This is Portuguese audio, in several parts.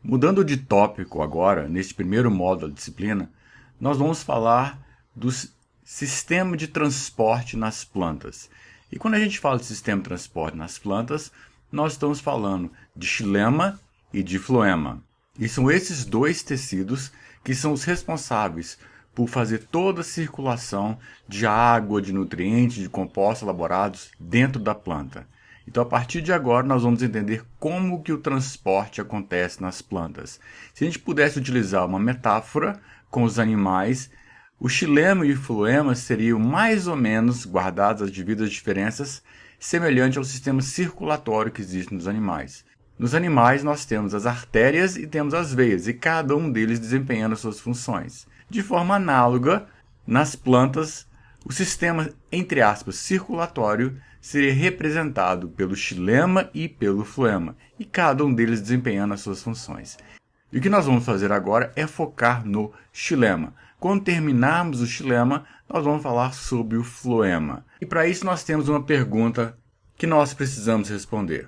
Mudando de tópico agora, neste primeiro módulo da disciplina, nós vamos falar do sistema de transporte nas plantas. E quando a gente fala de sistema de transporte nas plantas, nós estamos falando de xilema e de floema. E são esses dois tecidos que são os responsáveis por fazer toda a circulação de água, de nutrientes, de compostos elaborados dentro da planta. Então, a partir de agora, nós vamos entender como que o transporte acontece nas plantas. Se a gente pudesse utilizar uma metáfora com os animais, o xilema e o floema seriam mais ou menos, guardadas as devidas diferenças, semelhante ao sistema circulatório que existe nos animais. Nos animais, nós temos as artérias e temos as veias, e cada um deles desempenhando as suas funções. De forma análoga, nas plantas, o sistema, entre aspas, circulatório seria representado pelo xilema e pelo floema, e cada um deles desempenhando as suas funções. E o que nós vamos fazer agora é focar no xilema. Quando terminarmos o xilema, nós vamos falar sobre o floema. E para isso nós temos uma pergunta que nós precisamos responder.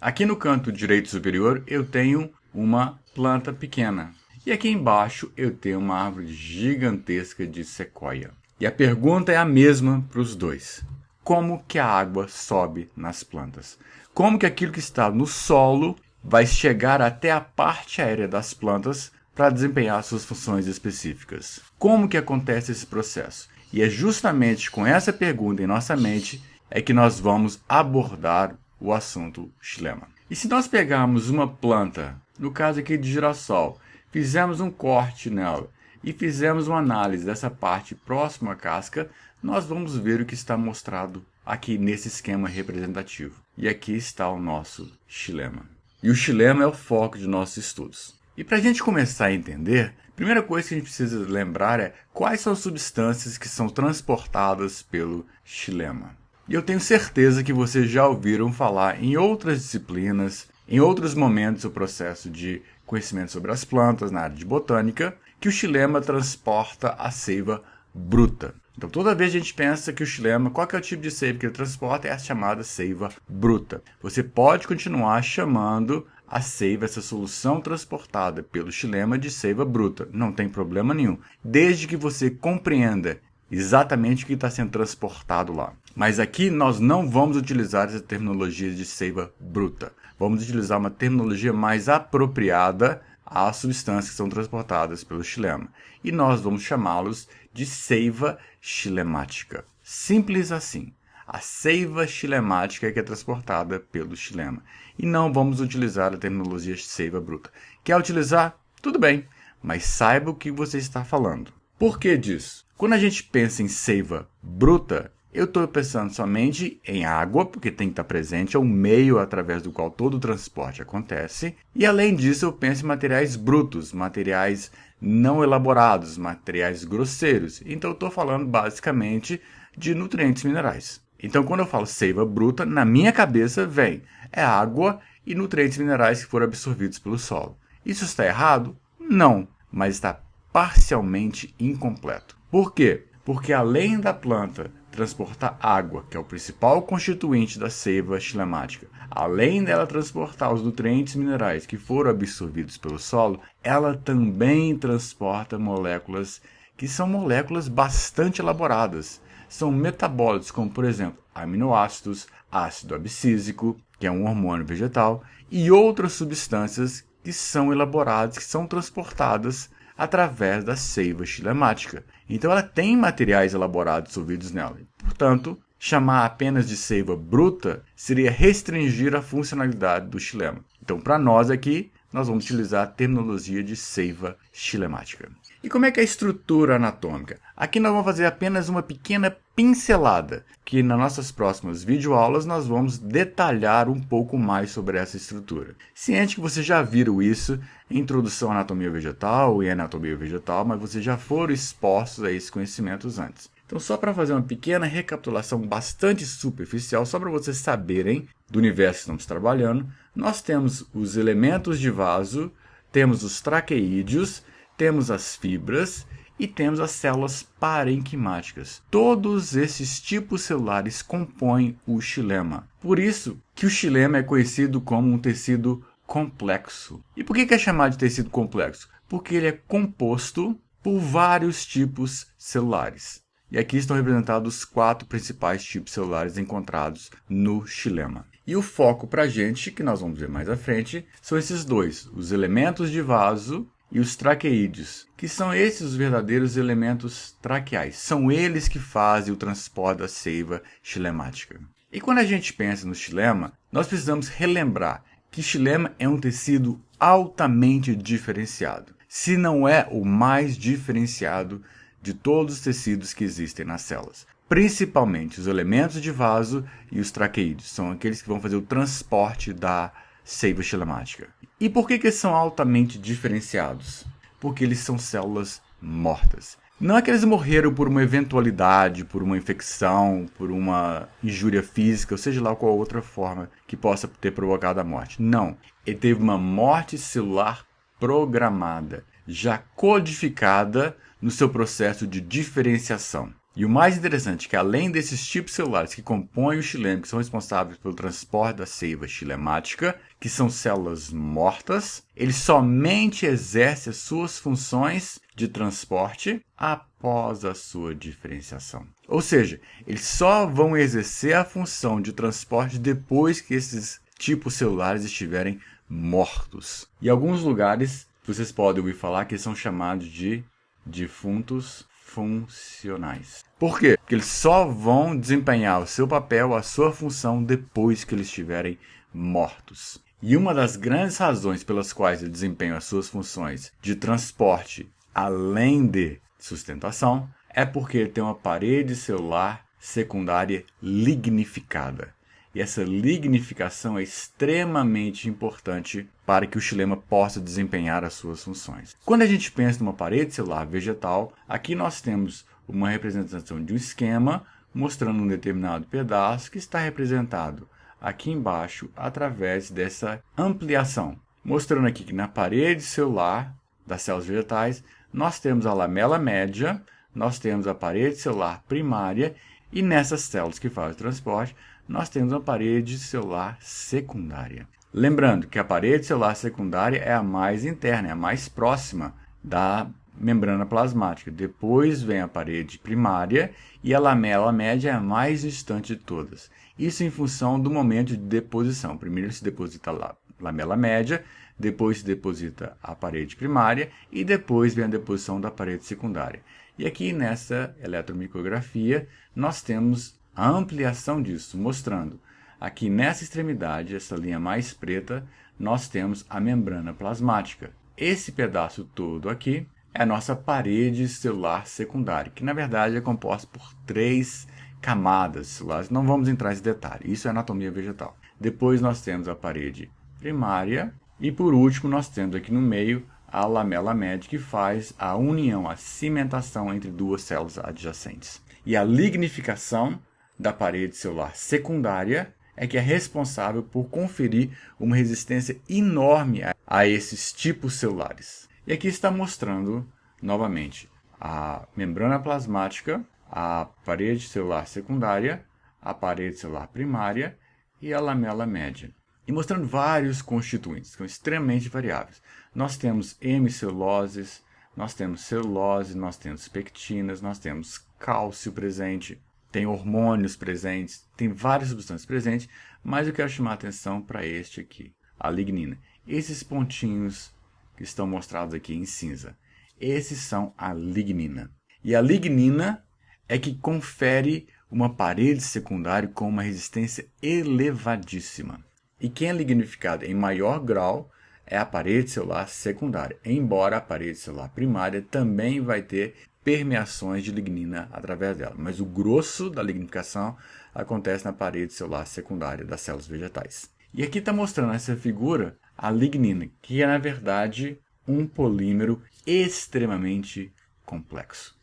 Aqui no canto direito superior eu tenho uma planta pequena. E aqui embaixo eu tenho uma árvore gigantesca de sequoia. E a pergunta é a mesma para os dois. Como que a água sobe nas plantas? Como que aquilo que está no solo vai chegar até a parte aérea das plantas para desempenhar suas funções específicas? Como que acontece esse processo? E é justamente com essa pergunta em nossa mente é que nós vamos abordar o assunto xilema. E se nós pegarmos uma planta, no caso aqui de girassol, fizermos um corte nela e fizermos uma análise dessa parte próxima à casca, nós vamos ver o que está mostrado aqui nesse esquema representativo. E aqui está o nosso xilema. E o xilema é o foco de nossos estudos. E para a gente começar a entender, a primeira coisa que a gente precisa lembrar é quais são as substâncias que são transportadas pelo xilema. E eu tenho certeza que vocês já ouviram falar em outras disciplinas, em outros momentos do processo de conhecimento sobre as plantas, na área de botânica, que o xilema transporta a seiva bruta. Então, toda vez a gente pensa que o xilema, qual que é o tipo de seiva que ele transporta, é a chamada seiva bruta. Você pode continuar chamando a seiva, essa solução transportada pelo xilema, de seiva bruta. Não tem problema nenhum, desde que você compreenda exatamente o que está sendo transportado lá. Mas aqui nós não vamos utilizar essa terminologia de seiva bruta. Vamos utilizar uma terminologia mais apropriada às substâncias que são transportadas pelo xilema. E nós vamos chamá-los de seiva xilemática. Simples assim. A seiva xilemática é que é transportada pelo xilema. E não vamos utilizar a terminologia seiva bruta. Quer utilizar? Tudo bem, mas saiba o que você está falando. Por que disso? Quando a gente pensa em seiva bruta, eu estou pensando somente em água, porque tem que estar presente, é o meio através do qual todo o transporte acontece. E além disso, eu penso em materiais brutos, materiais não elaborados, materiais grosseiros. Então eu estou falando basicamente de nutrientes minerais. Então quando eu falo seiva bruta, na minha cabeça vem água e nutrientes minerais que foram absorvidos pelo solo. Isso está errado? Não, mas está parcialmente incompleto. Por quê? Porque além da planta transportar água, que é o principal constituinte da seiva xilemática, além dela transportar os nutrientes minerais que foram absorvidos pelo solo, ela também transporta moléculas que são moléculas bastante elaboradas. São metabólitos, como por exemplo, aminoácidos, ácido abscísico, que é um hormônio vegetal, e outras substâncias que são elaboradas, que são transportadas através da seiva xilemática. Então ela tem materiais elaborados dissolvidos nela. Portanto, chamar apenas de seiva bruta seria restringir a funcionalidade do xilema. Então, para nós aqui, nós vamos utilizar a terminologia de seiva xilemática. E como é que é a estrutura anatômica? Aqui nós vamos fazer apenas uma pequena pincelada, que nas nossas próximas videoaulas nós vamos detalhar um pouco mais sobre essa estrutura. Ciente que vocês já viram isso em Introdução à Anatomia Vegetal e Anatomia Vegetal, mas vocês já foram expostos a esses conhecimentos antes. Então, só para fazer uma pequena recapitulação bastante superficial, só para vocês saberem do universo que estamos trabalhando, nós temos os elementos de vaso, temos os traqueídeos, temos as fibras e temos as células parenquimáticas. Todos esses tipos celulares compõem o xilema. Por isso que o xilema é conhecido como um tecido complexo. E por que é chamado de tecido complexo? Porque ele é composto por vários tipos celulares. E aqui estão representados os 4 principais tipos celulares encontrados no xilema. E o foco para a gente, que nós vamos ver mais à frente, são esses dois, os elementos de vaso e os traqueídeos, que são esses os verdadeiros elementos traqueais. São eles que fazem o transporte da seiva xilemática. E quando a gente pensa no xilema, nós precisamos relembrar que xilema é um tecido altamente diferenciado, se não é o mais diferenciado de todos os tecidos que existem nas células. Principalmente os elementos de vaso e os traqueídeos, são aqueles que vão fazer o transporte da seiva xilemática. E por que eles são altamente diferenciados? Porque eles são células mortas. Não é que eles morreram por uma eventualidade, por uma infecção, por uma injúria física, ou seja lá qual outra forma que possa ter provocado a morte. Não. Ele teve uma morte celular programada, já codificada no seu processo de diferenciação. E o mais interessante é que, além desses tipos celulares que compõem o xilema, que são responsáveis pelo transporte da seiva xilemática, que são células mortas, eles somente exercem as suas funções de transporte após a sua diferenciação. Ou seja, eles só vão exercer a função de transporte depois que esses tipos celulares estiverem mortos. Em alguns lugares, vocês podem ouvir falar que eles são chamados de defuntos funcionais. Por quê? Porque eles só vão desempenhar o seu papel, a sua função, depois que eles estiverem mortos. E uma das grandes razões pelas quais eles desempenham as suas funções de transporte, além de sustentação, é porque ele tem uma parede celular secundária lignificada. E essa lignificação é extremamente importante para que o xilema possa desempenhar as suas funções. Quando a gente pensa numa parede celular vegetal, aqui nós temos uma representação de um esquema mostrando um determinado pedaço que está representado aqui embaixo através dessa ampliação. Mostrando aqui que na parede celular das células vegetais, nós temos a lamela média, nós temos a parede celular primária e nessas células que fazem o transporte, nós temos uma parede celular secundária. Lembrando que a parede celular secundária é a mais interna, é a mais próxima da membrana plasmática. Depois vem a parede primária e a lamela média é a mais distante de todas. Isso em função do momento de deposição. Primeiro se deposita a lamela média, depois se deposita a parede primária e depois vem a deposição da parede secundária. E aqui nessa eletromicrografia nós temos a ampliação disso, mostrando aqui nessa extremidade, essa linha mais preta, nós temos a membrana plasmática. Esse pedaço todo aqui é a nossa parede celular secundária, que na verdade é composta por 3 camadas celulares. Não vamos entrar nesse detalhe, isso é anatomia vegetal. Depois nós temos a parede primária e por último nós temos aqui no meio a lamela média, que faz a união, a cimentação entre duas células adjacentes. E a lignificação da parede celular secundária é que é responsável por conferir uma resistência enorme a esses tipos celulares. E aqui está mostrando, novamente, a membrana plasmática, a parede celular secundária, a parede celular primária e a lamela média. E mostrando vários constituintes, que são extremamente variáveis. Nós temos hemiceluloses, nós temos celulose, nós temos pectinas, nós temos cálcio presente, tem hormônios presentes, tem várias substâncias presentes, mas eu quero chamar a atenção para este aqui, a lignina. Esses pontinhos que estão mostrados aqui em cinza, esses são a lignina. E a lignina é que confere uma parede secundária com uma resistência elevadíssima. E quem é lignificado em maior grau é a parede celular secundária, embora a parede celular primária também vai ter permeações de lignina através dela. Mas o grosso da lignificação acontece na parede celular secundária das células vegetais. E aqui está mostrando essa figura a lignina, que é na verdade um polímero extremamente complexo.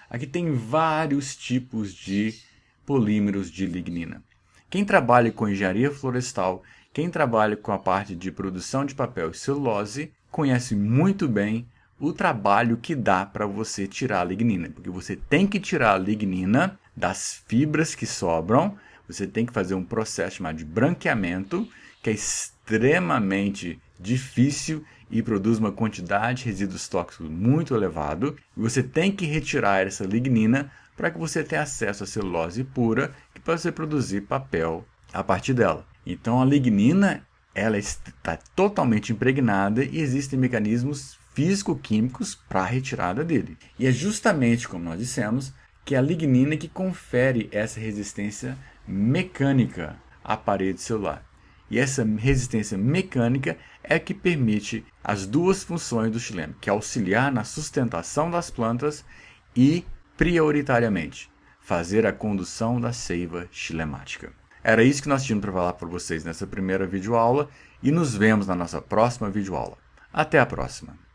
Aqui tem vários tipos de polímeros de lignina. Quem trabalha com engenharia florestal, quem trabalha com a parte de produção de papel e celulose, conhece muito bem o trabalho que dá para você tirar a lignina. Porque você tem que tirar a lignina das fibras que sobram, você tem que fazer um processo chamado de branqueamento, que é extremamente difícil e produz uma quantidade de resíduos tóxicos muito elevado. E você tem que retirar essa lignina para que você tenha acesso à celulose pura e para você produzir papel a partir dela. Então a lignina ela está totalmente impregnada e existem mecanismos físico-químicos para a retirada dele. E é justamente, como nós dissemos, que é a lignina que confere essa resistência mecânica à parede celular. E essa resistência mecânica é que permite as duas funções do xilema, que é auxiliar na sustentação das plantas e, prioritariamente, fazer a condução da seiva xilemática. Era isso que nós tínhamos para falar para vocês nessa primeira videoaula e nos vemos na nossa próxima videoaula. Até a próxima!